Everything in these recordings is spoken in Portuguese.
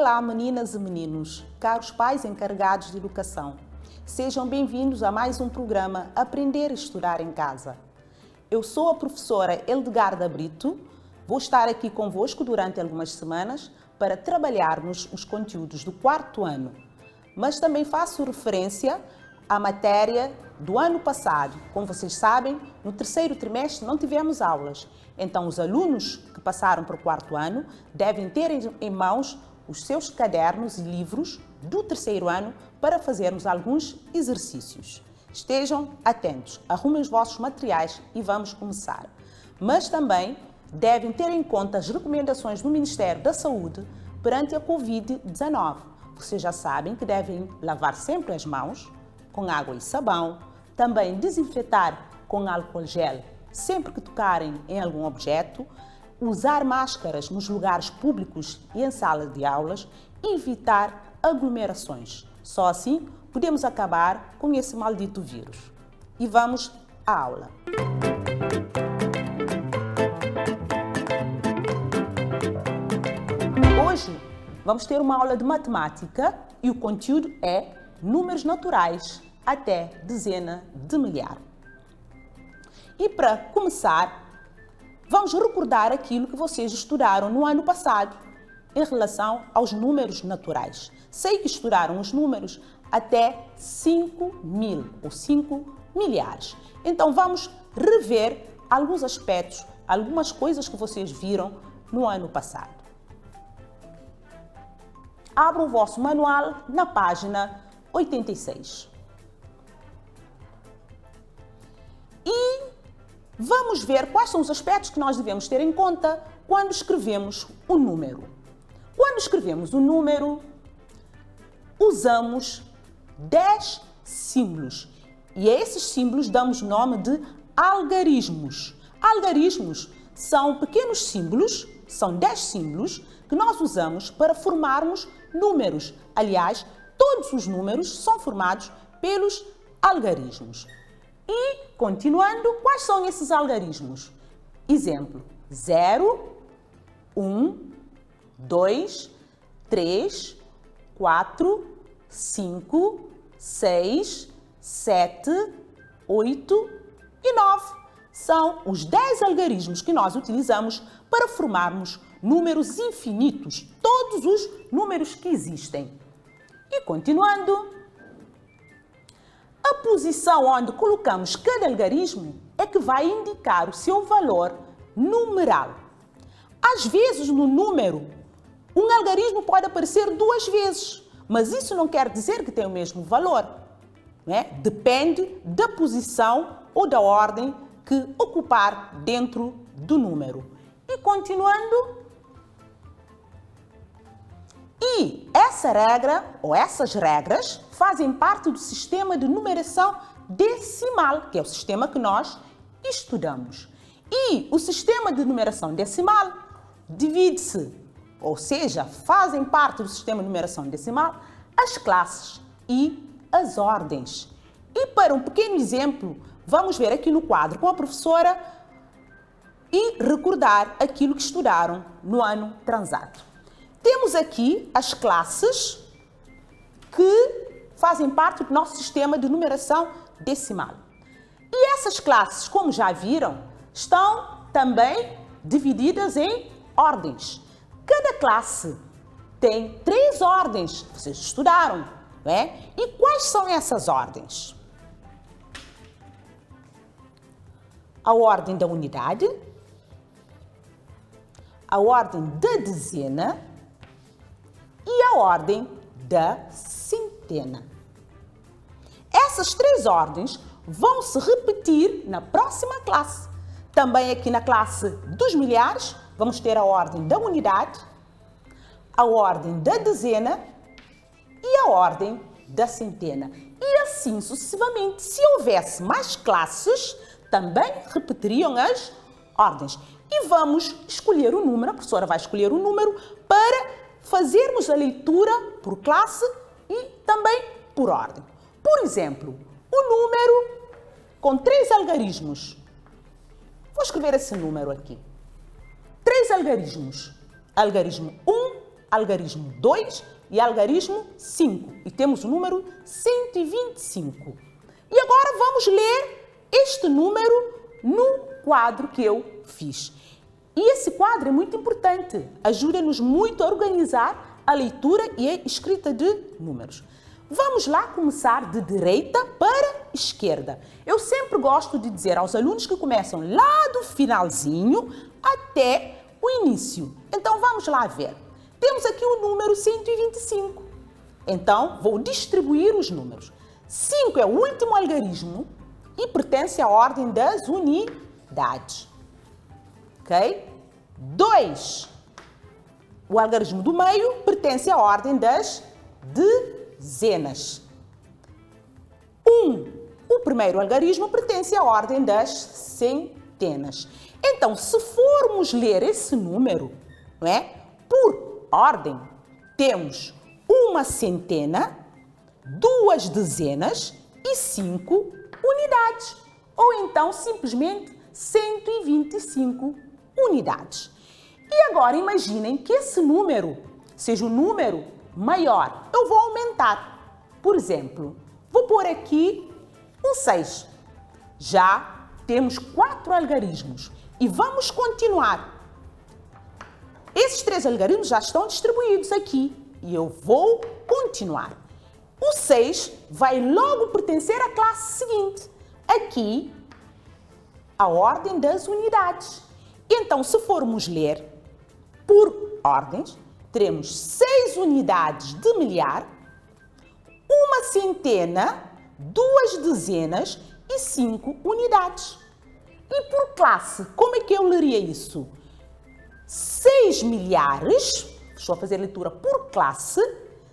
Olá, meninas e meninos, caros pais encarregados de educação. Sejam bem-vindos a mais um programa Aprender e Estudar em Casa. Eu sou a professora Eldegarda Brito. Vou estar aqui convosco durante algumas semanas para trabalharmos os conteúdos do quarto ano, mas também faço referência à matéria do ano passado. Como vocês sabem, no terceiro trimestre não tivemos aulas, então os alunos que passaram para o quarto ano devem ter em mãos os seus cadernos e livros do terceiro ano para fazermos alguns exercícios. Estejam atentos, arrumem os vossos materiais e vamos começar. Mas também devem ter em conta as recomendações do Ministério da Saúde perante a Covid-19. Vocês já sabem que devem lavar sempre as mãos com água e sabão, também desinfetar com álcool gel sempre que tocarem em algum objeto, usar máscaras nos lugares públicos e em salas de aulas e evitar aglomerações. Só assim podemos acabar com esse maldito vírus. E vamos à aula. Hoje vamos ter uma aula de matemática e o conteúdo é números naturais até dezena de milhar. E para começar, vamos recordar aquilo que vocês estudaram no ano passado em relação aos números naturais. Sei que estudaram os números até 5.000 ou 5 milhares. Então vamos rever alguns aspectos, algumas coisas que vocês viram no ano passado. Abra o vosso manual na página 86. E vamos ver quais são os aspectos que nós devemos ter em conta quando escrevemos o número. Quando escrevemos o número, usamos 10 símbolos. E a esses símbolos damos o nome de algarismos. Algarismos são pequenos símbolos, são 10 símbolos que nós usamos para formarmos números. Aliás, todos os números são formados pelos algarismos. E, continuando, quais são esses algarismos? Exemplo: 0, 1, 2, 3, 4, 5, 6, 7, 8 e 9. São os 10 algarismos que nós utilizamos para formarmos números infinitos, todos os números que existem. E continuando, a posição onde colocamos cada algarismo é que vai indicar o seu valor numeral. Às vezes, no número, um algarismo pode aparecer 2 vezes, mas isso não quer dizer que tem o mesmo valor, né? Depende da posição ou da ordem que ocupar dentro do número. E continuando, e essa regra, ou essas regras, fazem parte do sistema de numeração decimal, que é o sistema que nós estudamos. E o sistema de numeração decimal divide-se, ou seja, fazem parte do sistema de numeração decimal as classes e as ordens. E para um pequeno exemplo, vamos ver aqui no quadro com a professora e recordar aquilo que estudaram no ano transado. Temos aqui as classes que fazem parte do nosso sistema de numeração decimal. E essas classes, como já viram, estão também divididas em ordens. Cada classe tem 3 ordens, vocês estudaram, não é? E quais são essas ordens? A ordem da unidade, a ordem da dezena e a ordem da centena. Essas 3 ordens vão se repetir na próxima classe. Também aqui na classe dos milhares, vamos ter a ordem da unidade, a ordem da dezena e a ordem da centena. E assim sucessivamente. Se houvesse mais classes, também repetiriam as ordens. E vamos escolher o número, a professora vai escolher o número para fazermos a leitura por classe e também por ordem. Por exemplo, o número com 3 algarismos. Vou escrever esse número aqui. 3 algarismos. Algarismo 1, algarismo 2 e algarismo 5. E temos o número 125. E agora vamos ler este número no quadro que eu fiz. E esse quadro é muito importante, ajuda-nos muito a organizar a leitura e a escrita de números. Vamos lá começar de direita para esquerda. Eu sempre gosto de dizer aos alunos que começam lá do finalzinho até o início. Então vamos lá ver. Temos aqui o número 125. Então vou distribuir os números. 5 é o último algarismo e pertence à ordem das unidades. Ok? 2. O algarismo do meio pertence à ordem das dezenas. 1. O primeiro algarismo pertence à ordem das centenas. Então, se formos ler esse número, não é? Por ordem, temos uma centena, 2 dezenas e 5 unidades. Ou então, simplesmente, 125 unidades. E agora, imaginem que esse número seja um número maior. Eu vou aumentar. Por exemplo, vou pôr aqui um 6. Já temos 4 algarismos. E vamos continuar. Esses 3 algarismos já estão distribuídos aqui. E eu vou continuar. O 6 vai logo pertencer à classe seguinte. Aqui, a ordem das unidades. Então, se formos ler por ordens, teremos 6 unidades de milhar, uma centena, 2 dezenas e 5 unidades. E por classe, como é que eu leria isso? 6 milhares, estou a fazer a leitura por classe,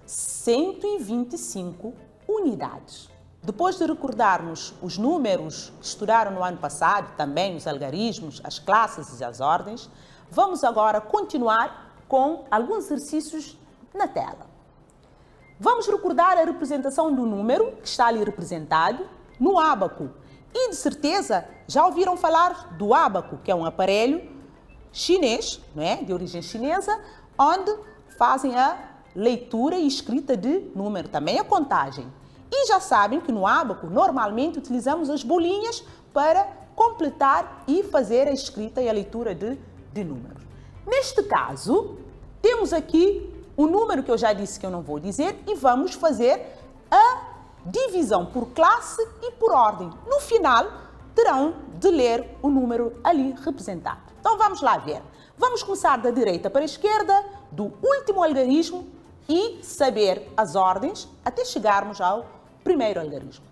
125 unidades. Depois de recordarmos os números que estudaram no ano passado, também os algarismos, as classes e as ordens, vamos agora continuar com alguns exercícios na tela. Vamos recordar a representação do número que está ali representado no ábaco. E de certeza já ouviram falar do ábaco, que é um aparelho chinês, não é? De origem chinesa, onde fazem a leitura e escrita de número, também a contagem. E já sabem que no ábaco normalmente utilizamos as bolinhas para completar e fazer a escrita e a leitura de números. Neste caso, temos aqui o número que eu já disse que eu não vou dizer e vamos fazer a divisão por classe e por ordem. No final, terão de ler o número ali representado. Então vamos lá ver. Vamos começar da direita para a esquerda, do último algarismo e saber as ordens até chegarmos ao primeiro algarismo.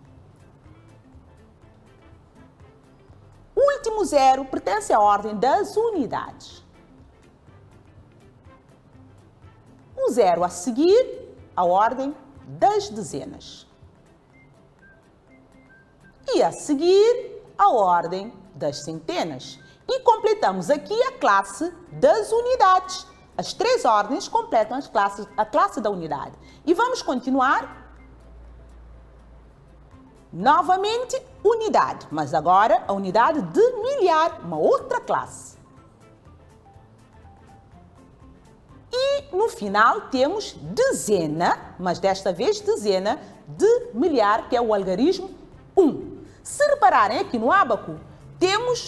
O último 0 pertence à ordem das unidades. O 0 a seguir, à ordem das dezenas. E a seguir, a ordem das centenas. E completamos aqui a classe das unidades. As 3 ordens completam a classe da unidade. E vamos continuar. Novamente, unidade, mas agora a unidade de milhar, uma outra classe. E no final temos dezena, mas desta vez dezena de milhar, que é o algarismo 1. Se repararem aqui no ábaco,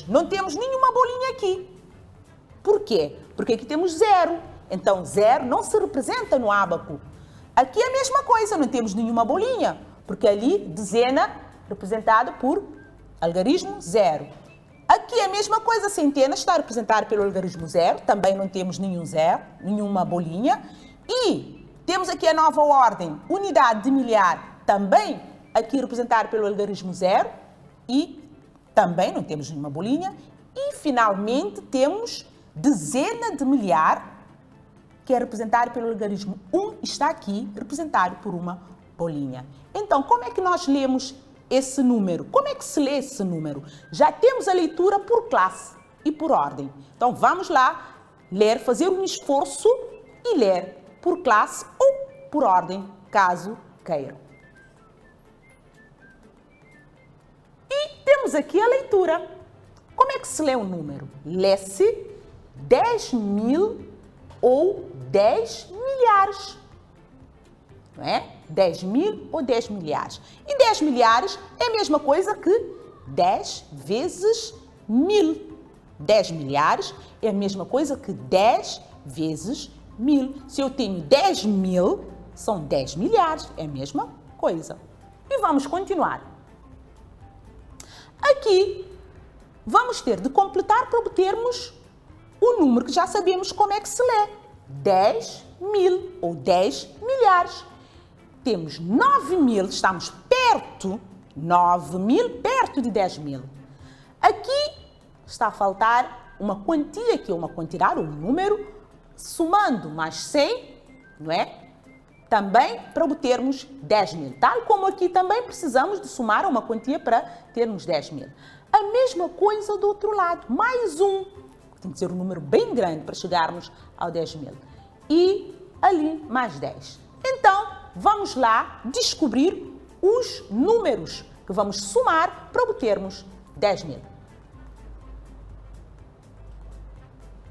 não temos nenhuma bolinha aqui. Por quê? Porque aqui temos 0. Então, 0 não se representa no ábaco. Aqui é a mesma coisa, não temos nenhuma bolinha, porque ali dezena representada por algarismo 0. Aqui é a mesma coisa, centena está representada pelo algarismo 0, também não temos nenhum 0, nenhuma bolinha. E temos aqui a nova ordem, unidade de milhar, também aqui representada pelo algarismo 0 e também não temos nenhuma bolinha. E finalmente temos dezena de milhar, que é representado pelo algarismo 1, está aqui representado por uma bolinha. Então, como é que nós lemos esse número? Como é que se lê esse número? Já temos a leitura por classe e por ordem. Então, vamos lá ler, fazer um esforço e ler por classe ou por ordem, caso queiram. E temos aqui a leitura. Como é que se lê o número? Lê-se 10.000 ou 10 milhares. Não é? 10 mil ou 10 milhares. E 10 milhares é a mesma coisa que 10 vezes 1000. 10 milhares é a mesma coisa que 10 vezes 1000. Se eu tenho 10 mil, são 10 milhares, é a mesma coisa. E vamos continuar. Aqui, vamos ter de completar para obtermos o número que já sabemos como é que se lê. 10 mil ou 10 milhares. Temos 9 mil, estamos perto, 9 mil perto de 10 mil. Aqui está a faltar uma quantia, que é uma quantidade, um número, somando mais 100, não é? Também para obtermos 10 mil. Tal como aqui também precisamos de somar uma quantia para termos 10 mil. A mesma coisa do outro lado, mais um. Tem que ser um número bem grande para chegarmos ao 10 mil. E ali mais 10. Então, vamos lá descobrir os números que vamos somar para obtermos 10 mil.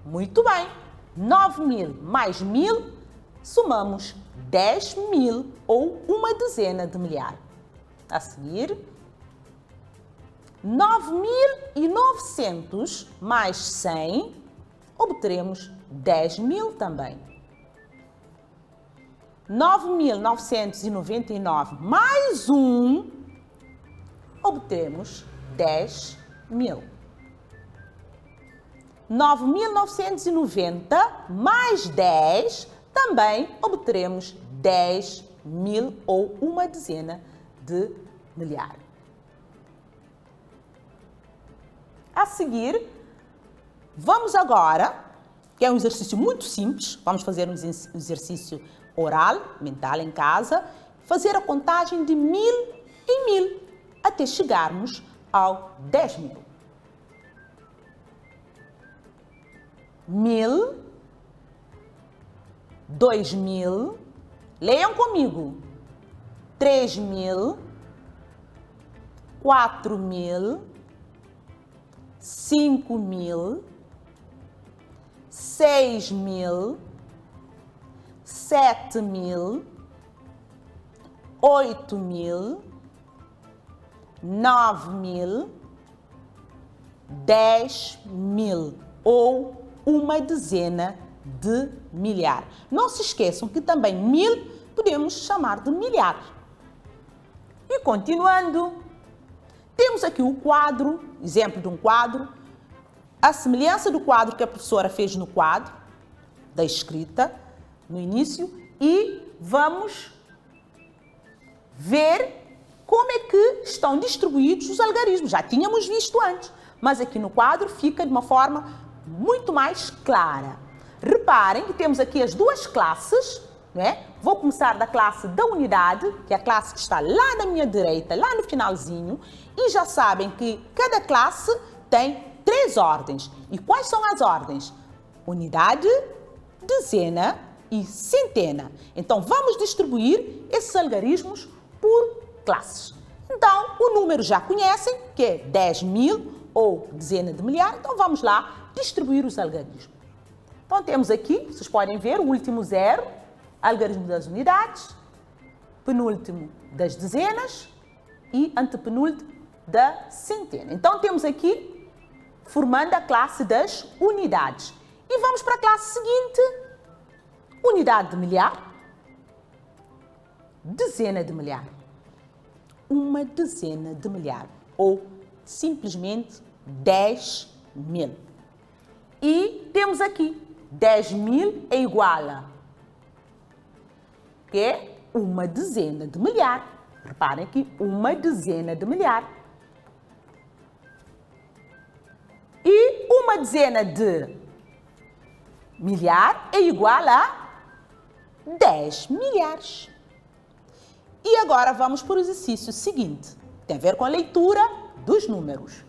Muito bem. 9 mil mais 1000, somamos 10 mil ou uma dezena de milhar. A seguir, 9.900 mais 100, obteremos 10 mil também. 9.999 mais 1, obtemos 10 mil. 9.990 mais 10, também obteremos 10 mil ou uma dezena de milhar. A seguir, vamos agora, que é um exercício muito simples, vamos fazer um exercício oral, mental em casa, fazer a contagem de 1000 em 1000, até chegarmos ao 10 mil. 1000, 2000, leiam comigo, 3000, 4000, 5000, 6000, 7000, 8000, 9000, 10 mil ou uma dezena de milhar. Não se esqueçam que também 1000 podemos chamar de milhar. E continuando, temos aqui o quadro, exemplo de um quadro, a semelhança do quadro que a professora fez no quadro, da escrita, no início, e vamos ver como é que estão distribuídos os algarismos. Já tínhamos visto antes, mas aqui no quadro fica de uma forma muito mais clara. Reparem que temos aqui as duas classes, não é? Vou começar da classe da unidade, que é a classe que está lá na minha direita, lá no finalzinho, e já sabem que cada classe tem 3 ordens. E quais são as ordens? Unidade, dezena e centena. Então, vamos distribuir esses algarismos por classes. Então, o número já conhecem, que é 10 mil ou dezena de milhar. Então, vamos lá distribuir os algarismos. Então, temos aqui, vocês podem ver, o último 0, algarismo das unidades, penúltimo das dezenas e antepenúltimo da centena. Então, temos aqui, formando a classe das unidades. E vamos para a classe seguinte, unidade de milhar, dezena de milhar, uma dezena de milhar, ou simplesmente 10 mil. E temos aqui, 10 mil é igual a que uma dezena de milhar. Reparem aqui, uma dezena de milhar. E uma dezena de milhar é igual a 10 milhares. E agora vamos para o exercício seguinte. Tem a ver com a leitura dos números.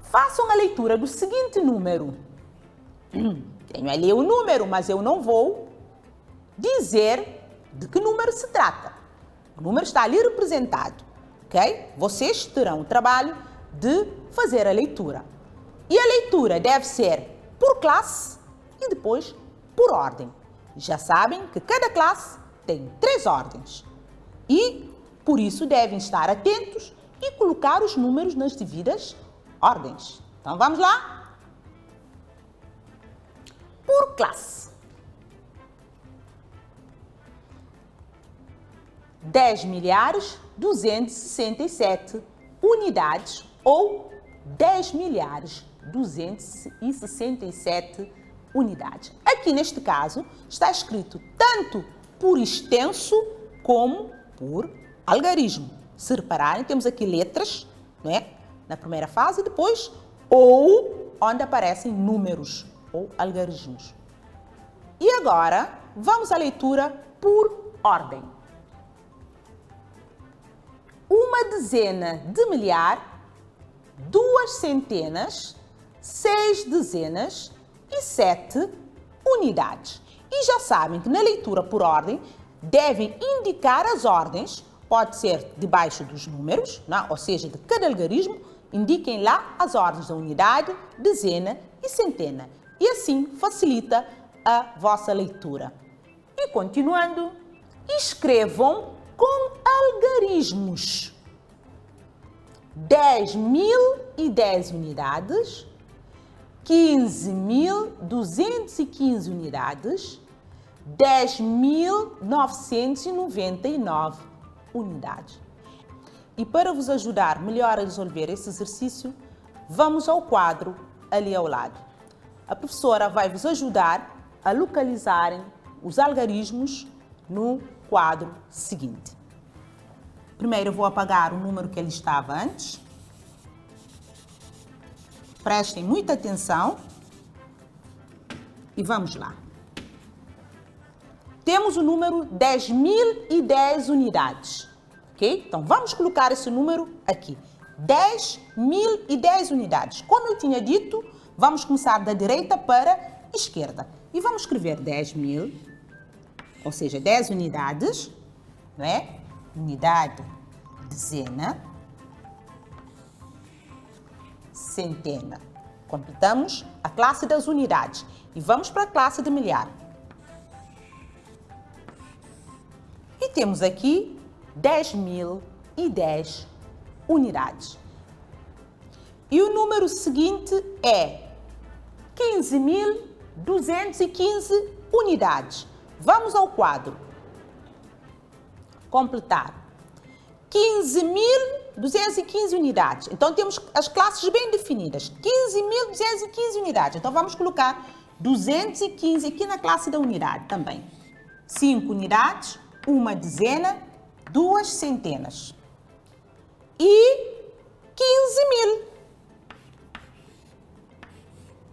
Façam a leitura do seguinte número. Tenho ali o número, mas eu não vou dizer de que número se trata. O número está ali representado, ok? Vocês terão o trabalho de fazer a leitura. E a leitura deve ser por classe e depois por ordem. Já sabem que cada classe tem 3 ordens e, por isso, devem estar atentos e colocar os números nas devidas ordens. Então, vamos lá? Por classe. 10.267 unidades ou 10.267 unidades. Aqui, neste caso, está escrito tanto por extenso como por algarismo. Se repararem, temos aqui letras, não é? Na primeira fase, depois ou, onde aparecem números ou algarismos. E agora, vamos à leitura por ordem. 1 dezena de milhar, 2 centenas, 6 dezenas e 7 unidades. E já sabem que na leitura por ordem devem indicar as ordens, pode ser debaixo dos números, não? Ou seja, de cada algarismo, indiquem lá as ordens da unidade, dezena e centena. E assim facilita a vossa leitura. E continuando, escrevam com algarismos. 10.010 unidades, 15.215 unidades, 10.999 unidades. E para vos ajudar melhor a resolver esse exercício, vamos ao quadro ali ao lado. A professora vai vos ajudar a localizarem os algarismos no quadro seguinte. Primeiro eu vou apagar o número que ele estava antes. Prestem muita atenção e vamos lá. Temos o número 10.010 unidades, ok? Então vamos colocar esse número aqui, 10.010 unidades. Como eu tinha dito, vamos começar da direita para a esquerda e vamos escrever 10.000, ou seja, 10 unidades, não é? Unidade, dezena, centena. Completamos a classe das unidades e vamos para a classe de milhar. E temos aqui 10.010 unidades. E o número seguinte é 15.215 unidades. Vamos ao quadro. Completar. 15.215 unidades. Então, temos as classes bem definidas. 15.215 unidades. Então, vamos colocar 215 aqui na classe da unidade também. 5 unidades, 1 dezena, 2 centenas. E 15.000.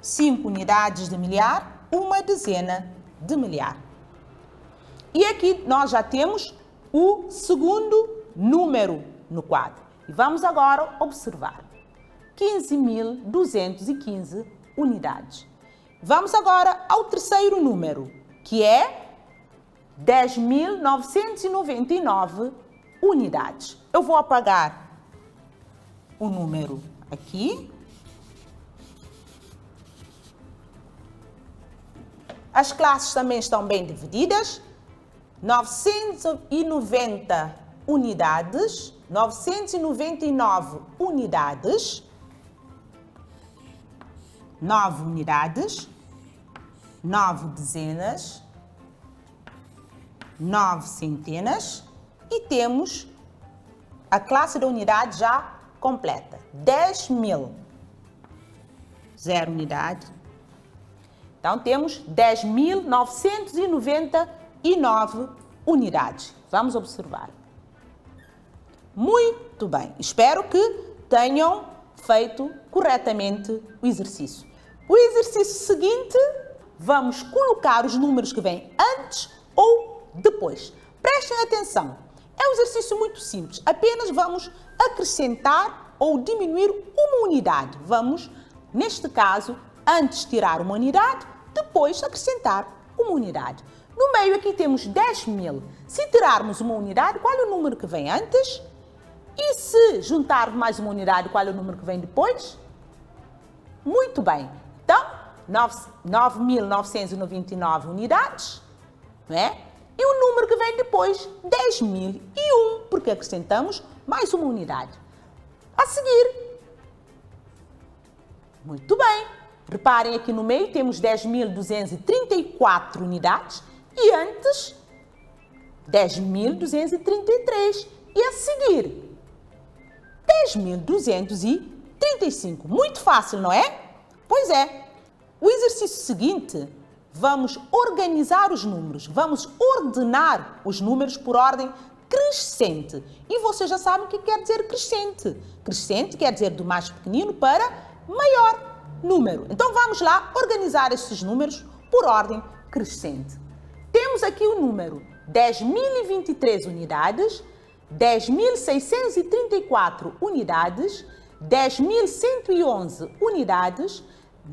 5 unidades de milhar, 1 dezena de milhar. E aqui nós já temos o segundo número no quadro. E vamos agora observar. 15.215 unidades. Vamos agora ao terceiro número, que é 10.999 unidades. Eu vou apagar o número aqui. As classes também estão bem divididas. 990 unidades, 999 unidades, 9 unidades, 9 dezenas, 9 centenas e temos a classe da unidade já completa. 10.000, 0 unidade. Então, temos 10.999 unidades. Vamos observar. Muito bem. Espero que tenham feito corretamente o exercício. O exercício seguinte, vamos colocar os números que vêm antes ou depois. Prestem atenção. É um exercício muito simples. Apenas vamos acrescentar ou diminuir uma unidade. Vamos, neste caso, antes tirar uma unidade, depois acrescentar uma unidade. No meio aqui temos 10.000. Se tirarmos uma unidade, qual é o número que vem antes? E se juntarmos mais uma unidade, qual é o número que vem depois? Muito bem. Então, 9.999 unidades, não é? E o número que vem depois, 10.001, porque acrescentamos mais uma unidade. A seguir, muito bem, reparem aqui no meio temos 10.234 unidades e antes 10.233 e a seguir 10.235. Muito fácil, não é? Pois é. O exercício seguinte, vamos organizar os números, vamos ordenar os números por ordem crescente. E vocês já sabem o que quer dizer crescente. Crescente quer dizer do mais pequenino para maior número. Então vamos lá organizar esses números por ordem crescente. Temos aqui o número 10.023 unidades, 10.634 unidades, 10.111 unidades,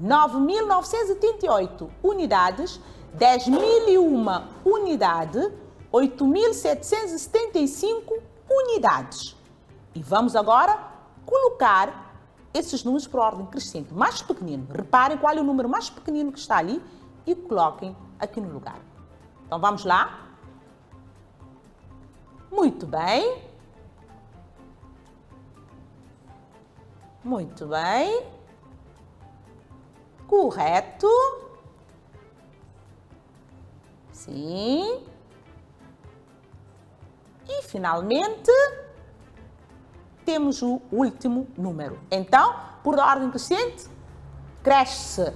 9.988 unidades, 10.001 unidade, 8.775 unidades. E vamos agora colocar esses números por ordem crescente, mais pequenino. Reparem qual é o número mais pequenino que está ali e coloquem aqui no lugar. Então vamos lá. Muito bem. Muito bem. Correto. Sim. E finalmente temos o último número. Então, por ordem crescente, cresce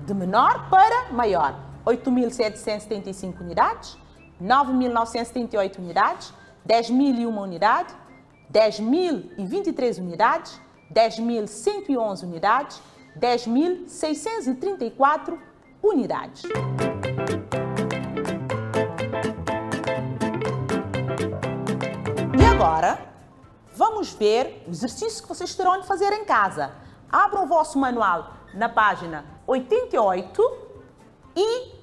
de menor para maior. 8.775 unidades, 9.978 unidades, 10.001 unidade, 10.023 unidades, 10.111 unidades, 10.634 unidades. E agora, vamos ver o exercício que vocês terão de fazer em casa. Abram o vosso manual na página 88 e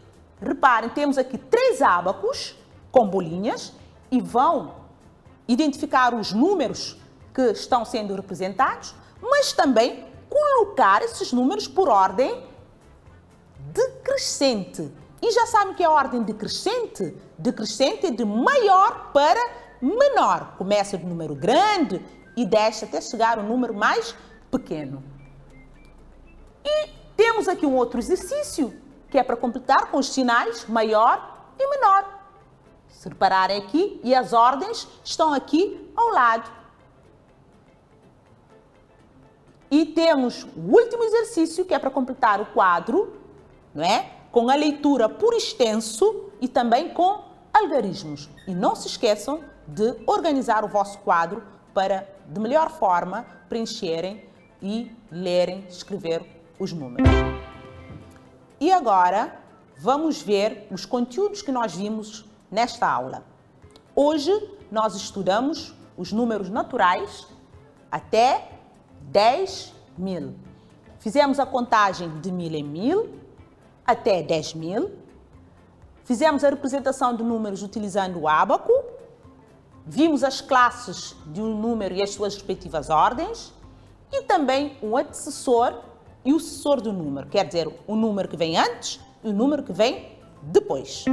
reparem, temos aqui 3 ábacos com bolinhas e vão identificar os números que estão sendo representados, mas também colocar esses números por ordem decrescente. E já sabem que a ordem decrescente? Decrescente é de maior para menor. Começa do número grande e desce até chegar ao número mais pequeno. E temos aqui um outro exercício, que é para completar com os sinais maior e menor. Se repararem aqui, e as ordens estão aqui ao lado. E temos o último exercício, que é para completar o quadro, não é? Com a leitura por extenso e também com algarismos. E não se esqueçam de organizar o vosso quadro para, de melhor forma, preencherem e lerem, escrever os números. E agora, vamos ver os conteúdos que nós vimos nesta aula. Hoje, nós estudamos os números naturais até 10.000. Fizemos a contagem de 1.000 em 1.000 até 10.000. Fizemos a representação de números utilizando o ábaco. Vimos as classes de um número e as suas respectivas ordens. E também o antecessor e o sucessor do número. Quer dizer, o número que vem antes e o número que vem depois.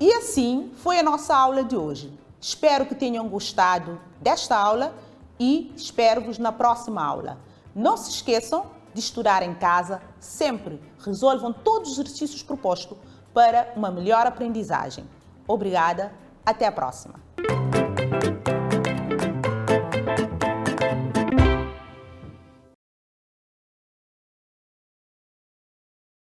E assim foi a nossa aula de hoje. Espero que tenham gostado desta aula e espero-vos na próxima aula. Não se esqueçam de estudar em casa sempre. Resolvam todos os exercícios propostos para uma melhor aprendizagem. Obrigada, até a próxima.